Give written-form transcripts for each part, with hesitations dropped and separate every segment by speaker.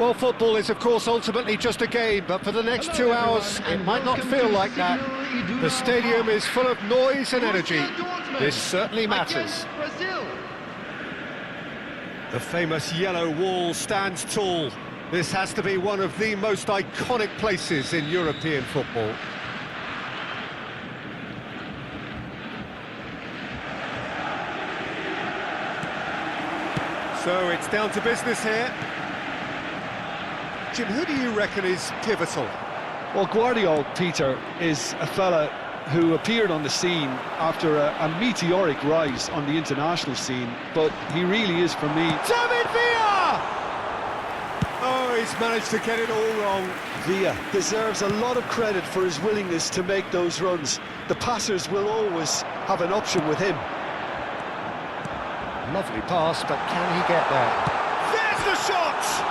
Speaker 1: Well, football is, of course, ultimately just a game, but for the next 2 hours, it might not feel like that. The stadium is full of noise and energy. This certainly matters. The famous yellow wall stands tall. This has to be one of the most iconic places in European football. So it's down to business here. Jim, who do you reckon is pivotal?
Speaker 2: Well, Guardiola, Peter, is a fella who appeared on the scene after a meteoric rise on the international scene, but he really is, for me...
Speaker 1: David Villa! Oh, he's managed to get it all wrong.
Speaker 2: Villa deserves a lot of credit for his willingness to make those runs. The passers will always have an option with him.
Speaker 1: Lovely pass, but can he get there? There's the shot!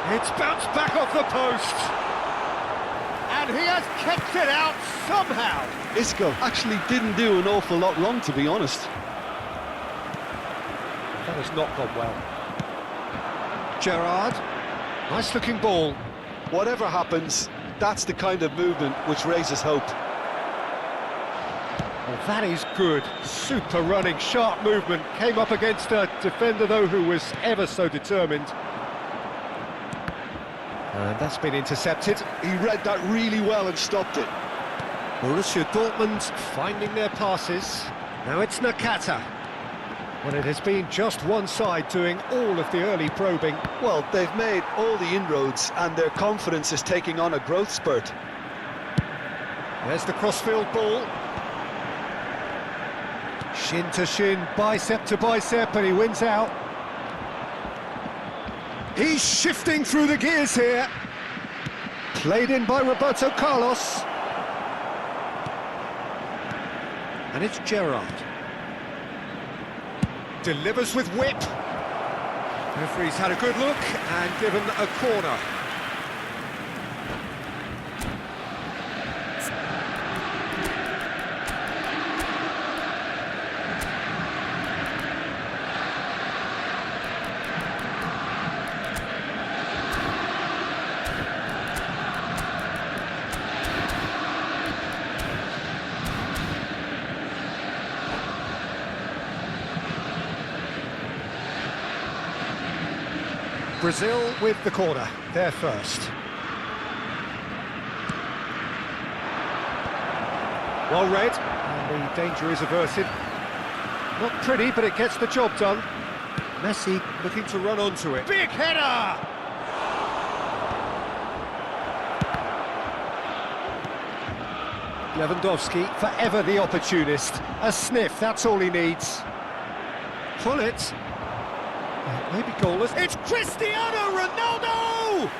Speaker 1: It's bounced back off the post. And he has kept it out somehow.
Speaker 2: Isco actually didn't do an awful lot wrong, to be honest.
Speaker 1: That has not gone well. Gerrard, nice looking ball.
Speaker 2: Whatever happens, that's the kind of movement which raises hope.
Speaker 1: Well, that is good. Super running, sharp movement. Came up against a defender, though, who was ever so determined. And that's been intercepted.
Speaker 2: He read that really well and stopped it.
Speaker 1: Borussia Dortmund finding their passes. Now it's Nakata. Well, it has been just one side doing all of the early probing.
Speaker 2: Well, they've made all the inroads and their confidence is taking on a growth spurt.
Speaker 1: There's the crossfield ball. Shin to shin, bicep to bicep, and he wins out. He's shifting through the gears here. Played in by Roberto Carlos. And it's Gerrard. Delivers with whip. Referee's had a good look and given a corner. Brazil with the corner, they're first. Well read, and the danger is averted. Not pretty, but it gets the job done. Messi looking to run onto it. Big header! Lewandowski, forever the opportunist. A sniff, that's all he needs. Pull it. Maybe goalless. It's Cristiano Ronaldo!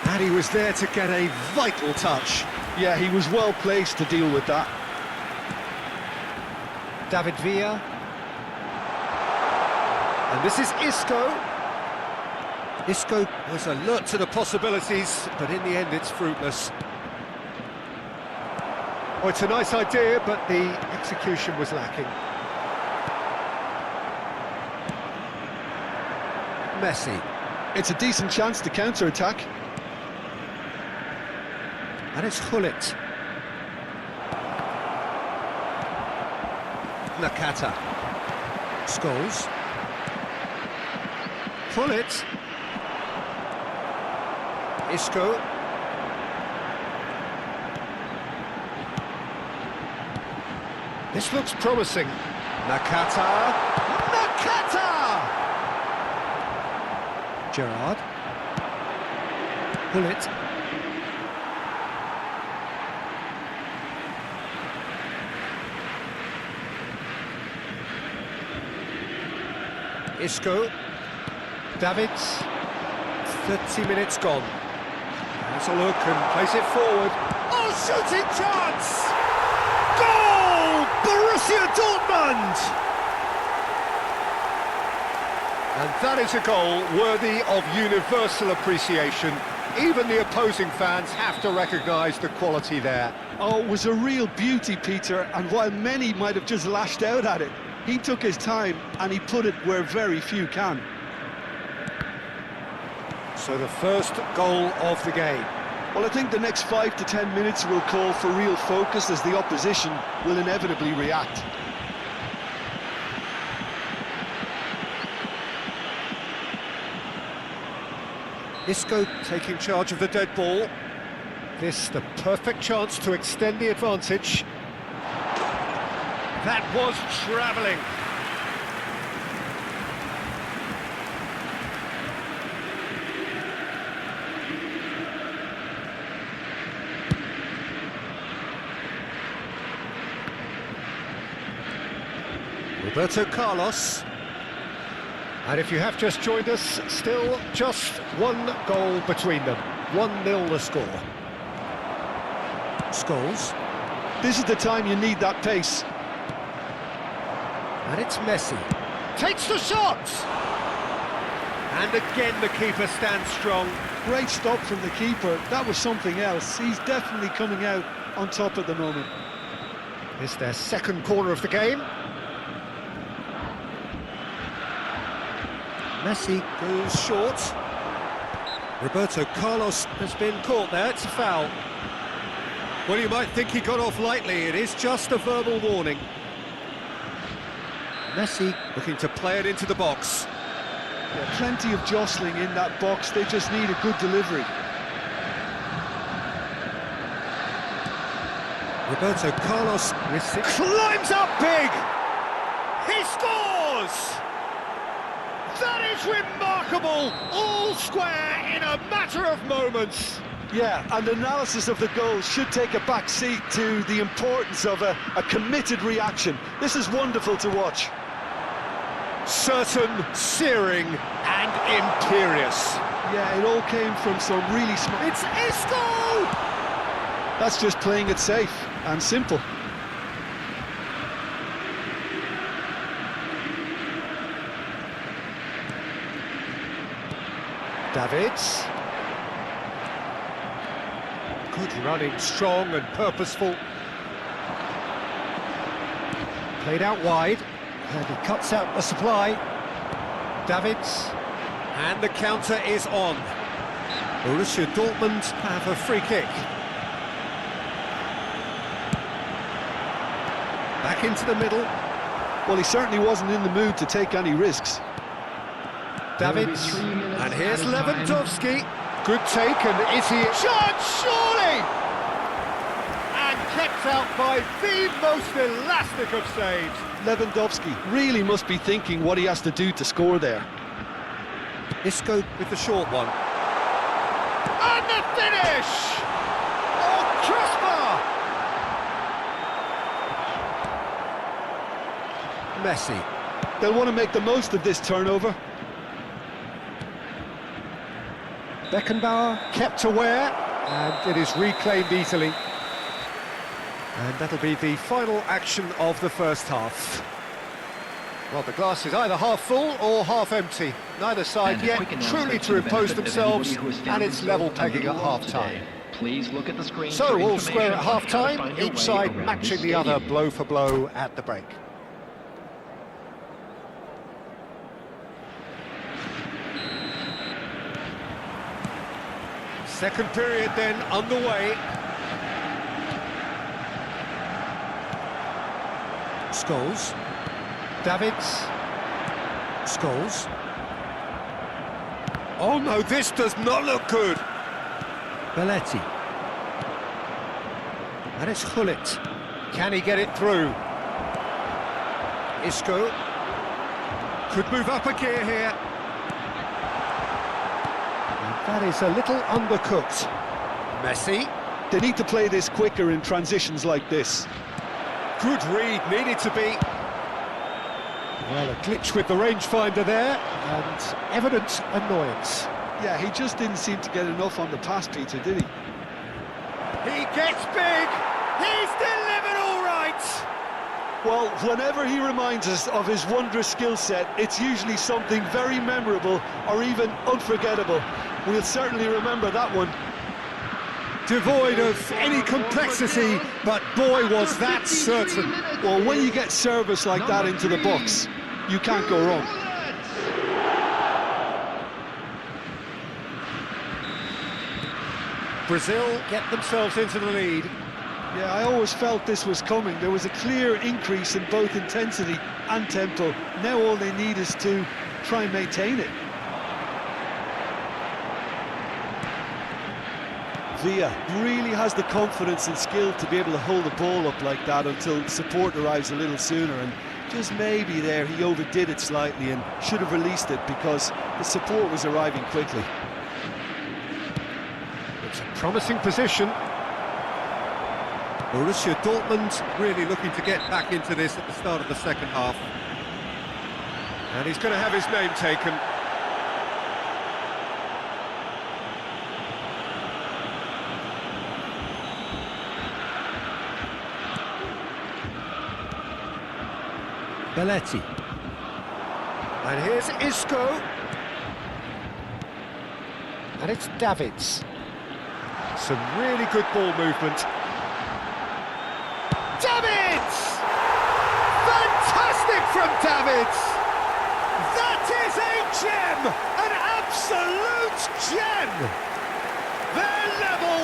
Speaker 1: And he was there to get a vital touch.
Speaker 2: Yeah, he was well placed to deal with that.
Speaker 1: David Villa. And this is Isco. Isco was alert to the possibilities, but in the end it's fruitless. Oh, it's a nice idea, but the execution was lacking. Messi.
Speaker 2: It's a decent chance to counter-attack.
Speaker 1: And it's Hullet. Nakata. Scholes. Hullet. Isco. This looks promising. Nakata. Nakata! Gerrard. Hullet. Isco. Davids. 30 minutes gone. Has a look and plays it forward. Oh, shooting chance! Goal! Borussia Dortmund! And that is a goal worthy of universal appreciation. Even the opposing fans have to recognise the quality there.
Speaker 2: Oh, it was a real beauty, Peter, and while many might have just lashed out at it, he took his time and he put it where very few can.
Speaker 1: So the first goal of the game.
Speaker 2: Well, I think the next 5 to 10 minutes will call for real focus as the opposition will inevitably react.
Speaker 1: Isco taking charge of the dead ball. This the perfect chance to extend the advantage. That was travelling. Roberto Carlos. And if you have just joined us, still just one goal between them. 1-0 the score. Scholes.
Speaker 2: This is the time you need that pace.
Speaker 1: And it's Messi. Takes the shot! And again the keeper stands strong.
Speaker 2: Great stop from the keeper. That was something else. He's definitely coming out on top at the moment.
Speaker 1: It's their second corner of the game. Messi goes short. Roberto Carlos has been caught there, it's a foul. Well, you might think he got off lightly, it is just a verbal warning. Messi looking to play it into the box.
Speaker 2: Yeah, plenty of jostling in that box, they just need a good delivery.
Speaker 1: Roberto Carlos climbs up big! He scores! That is remarkable! All square in a matter of moments!
Speaker 2: Yeah, and analysis of the goal should take a back seat to the importance of a committed reaction. This is wonderful to watch.
Speaker 1: Certain, searing and imperious.
Speaker 2: Yeah, it all came from some really smart...
Speaker 1: It's Isco!
Speaker 2: That's just playing it safe and simple.
Speaker 1: Davids. Good running, strong and purposeful. Played out wide, and he cuts out the supply. Davids, and the counter is on. Borussia Dortmund have a free kick. Back into the middle.
Speaker 2: Well, he certainly wasn't in the mood to take any risks.
Speaker 1: Davids, and here's Lewandowski. Good take, and is he... Chance, surely! And kept out by the most elastic of saves.
Speaker 2: Lewandowski really must be thinking what he has to do to score there.
Speaker 1: Isco with the short one. And the finish! Oh, crossbar! Messi.
Speaker 2: They'll want to make the most of this turnover.
Speaker 1: Beckenbauer kept aware, and it is reclaimed easily. And that'll be the final action of the first half. Well, the glass is either half full or half empty. Neither side yet truly to impose themselves, and it's level pegging at half-time.
Speaker 3: Please look at the screen.
Speaker 1: So all square at half-time, each side matching the other blow for blow at the break. Second period then underway. Scholes. Davids. Scholes. Oh no, this does not look good. Belletti. And it's Gullit. Can he get it through? Isco. Could move up a gear here. That is a little undercooked. Messi.
Speaker 2: They need to play this quicker in transitions like this.
Speaker 1: Good read, needed to be. Well, a glitch with the rangefinder there, and evident annoyance.
Speaker 2: Yeah, he just didn't seem to get enough on the pass, Peter, did he?
Speaker 1: He gets big! He's delivered all right!
Speaker 2: Well, whenever he reminds us of his wondrous skill set, it's usually something very memorable or even unforgettable. We'll certainly remember that one.
Speaker 1: Devoid of any complexity, but boy was that certain.
Speaker 2: Well, when you get service like that into the box, you can't go wrong.
Speaker 1: Brazil get themselves into the lead.
Speaker 2: Yeah, I always felt this was coming. There was a clear increase in both intensity and tempo. Now all they need is to try and maintain it. Villa really has the confidence and skill to be able to hold the ball up like that until support arrives a little sooner, and just maybe there he overdid it slightly and should have released it because the support was arriving quickly.
Speaker 1: It's a promising position. Borussia Dortmund really looking to get back into this at the start of the second half. And he's going to have his name taken. Belletti. And here's Isco. And it's Davids. Some really good ball movement. Davids! Fantastic from Davids! That is a gem! An absolute gem! They're level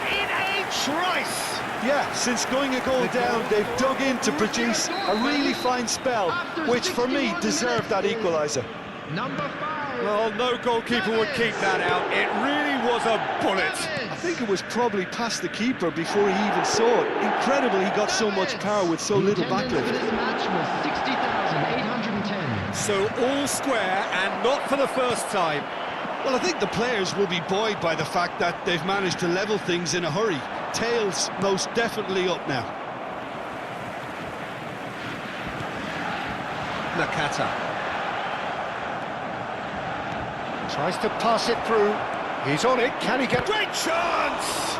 Speaker 1: in a trice!
Speaker 2: Yeah, since going a goal down, they've dug in to produce a really fine spell, which for me deserved that equaliser.
Speaker 3: Number 5.
Speaker 1: Well, no goalkeeper would keep that out. It really was a bullet.
Speaker 2: I think it was probably past the keeper before he even saw it. Incredible he got so much power with so little backlift.
Speaker 3: This match was 60,810.
Speaker 1: So all square and not for the first time.
Speaker 2: Well, I think the players will be buoyed by the fact that they've managed to level things in a hurry. Tails most definitely up now.
Speaker 1: Nakata. Tries to pass it through. He's on it. Can he get... Great chance!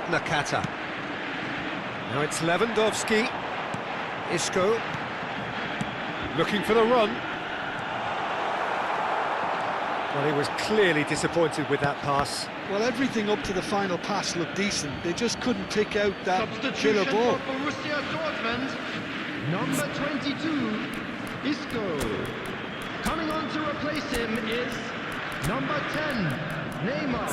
Speaker 1: Nakata. Now it's Lewandowski. Isco. Looking for the run. Well, he was clearly disappointed with that pass.
Speaker 2: Well, everything up to the final pass looked decent. They just couldn't pick out that killer ball.
Speaker 3: For Borussia Dortmund, number 22, Isco. Coming on to replace him is number 10, Neymar.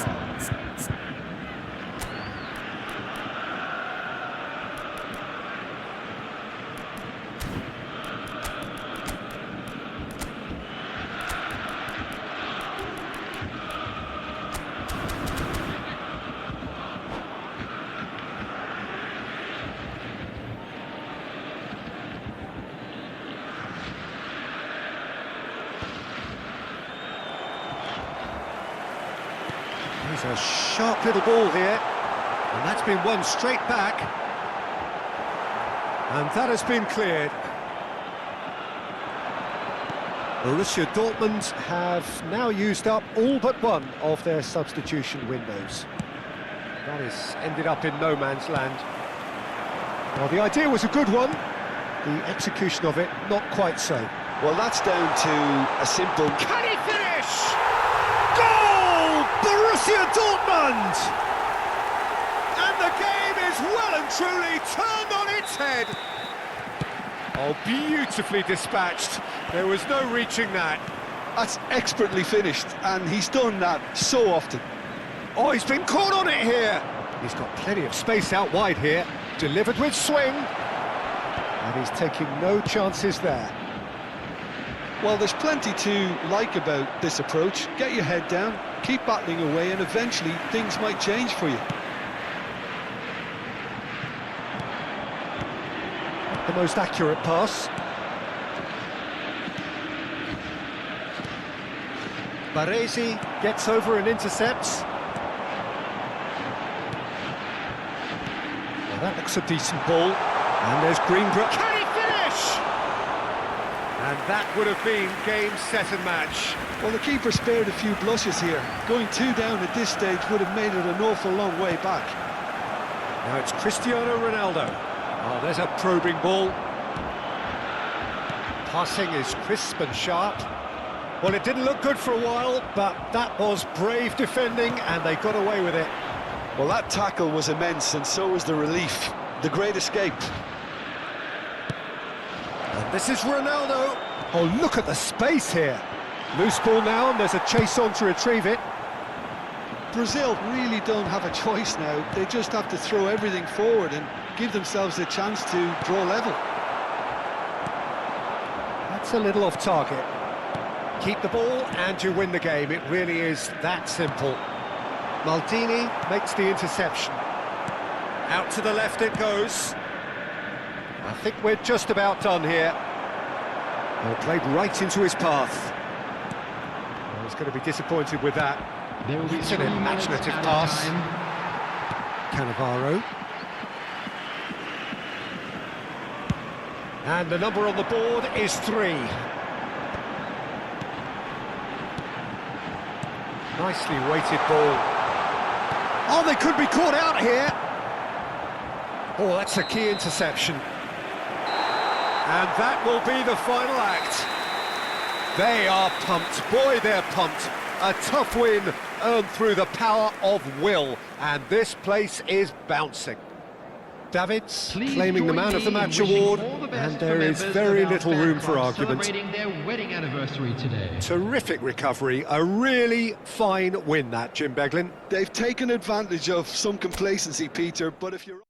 Speaker 1: There's a sharp little ball here, and that's been won straight back. And that has been cleared. Borussia Dortmund have now used up all but one of their substitution windows. That has ended up in no man's land. Well, the idea was a good one. The execution of it, not quite so.
Speaker 2: Well, that's down to a simple...
Speaker 1: Can he finish? Goal! Borussia Dortmund! And the game is well and truly turned on its head. Oh, beautifully dispatched. There was no reaching that.
Speaker 2: That's expertly finished, and he's done that so often.
Speaker 1: Oh, he's been caught on it here. He's got plenty of space out wide here. Delivered with swing. And he's taking no chances there.
Speaker 2: Well, there's plenty to like about this approach. Get your head down, keep battling away, and eventually things might change for you.
Speaker 1: The most accurate pass. Baresi gets over and intercepts. Well, that looks a decent ball. And there's Greenbrook. Can he finish? And that would have been game, set and match.
Speaker 2: Well, the keeper spared a few blushes here. Going 2 down at this stage would have made it an awful long way back.
Speaker 1: Now it's Cristiano Ronaldo. Oh, there's a probing ball. Passing is crisp and sharp. Well, it didn't look good for a while, but that was brave defending, and they got away with it.
Speaker 2: Well, that tackle was immense, and so was the relief. The great escape.
Speaker 1: And this is Ronaldo. Oh, look at the space here. Loose ball now, and there's a chase on to retrieve it.
Speaker 2: Brazil really don't have a choice now. They just have to throw everything forward and give themselves a chance to draw level.
Speaker 1: That's a little off target. Keep the ball and you win the game. It really is that simple. Maldini makes the interception. Out to the left it goes. I think we're just about done here. Well, played right into his path. Well, he's going to be disappointed with that.
Speaker 3: There will be
Speaker 1: It's an
Speaker 3: 3 minutes
Speaker 1: imaginative
Speaker 3: added
Speaker 1: pass.
Speaker 3: time.
Speaker 1: Cannavaro. And the number on the board is 3. Nicely weighted ball. Oh, they could be caught out here. Oh, that's a key interception. And that will be the final act. They are pumped. Boy, they're pumped. A tough win earned through the power of will. And this place is bouncing. Davids
Speaker 3: Please
Speaker 1: claiming the
Speaker 3: join
Speaker 1: Man of the
Speaker 3: me in
Speaker 1: Match
Speaker 3: wishing
Speaker 1: award,
Speaker 3: all the best
Speaker 1: and
Speaker 3: for
Speaker 1: there is
Speaker 3: members
Speaker 1: very
Speaker 3: of our
Speaker 1: little
Speaker 3: fan
Speaker 1: room for
Speaker 3: club
Speaker 1: argument.
Speaker 3: celebrating their wedding anniversary today.
Speaker 1: Terrific recovery, a really fine win that, Jim Beglin.
Speaker 2: They've taken advantage of some complacency, Peter, but if you're...